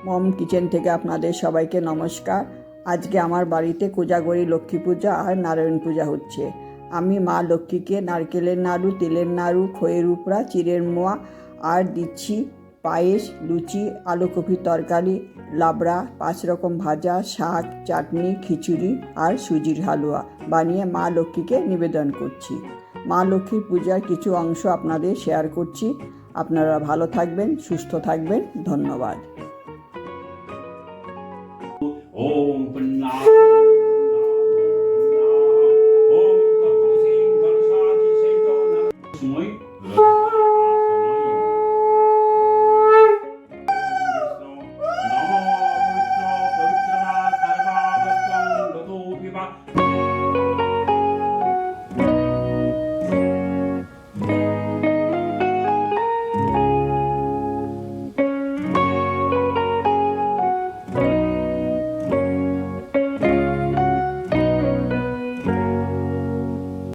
মম kitchen থেকে আপনাদের সবাইকে নমস্কার। আজকে আমার বাড়িতে কোজাগরী লক্ষ্মী পূজা আর নারায়ণ পূজা হচ্ছে। আমি মা লক্ষ্মীকে নারকেলের নাড়ু, তেলের নাড়ু, খইয়ের উপড়া, চিড়ের মোয়া আর দিচ্ছি পায়েস, লুচি, আলু কপির তরকারি, লাবড়া, 5 রকম ভাজা, শাক, চাটনি, খিচুড়ি আর সুজির হালুয়া বানিয়ে মা লক্ষ্মীকে নিবেদন করছি। মা লক্ষ্মীর পূজার কিছু অংশ আপনাদের শেয়ার করছি। আপনারা ভালো থাকবেন, সুস্থ থাকবেন। ধন্যবাদ। ॐ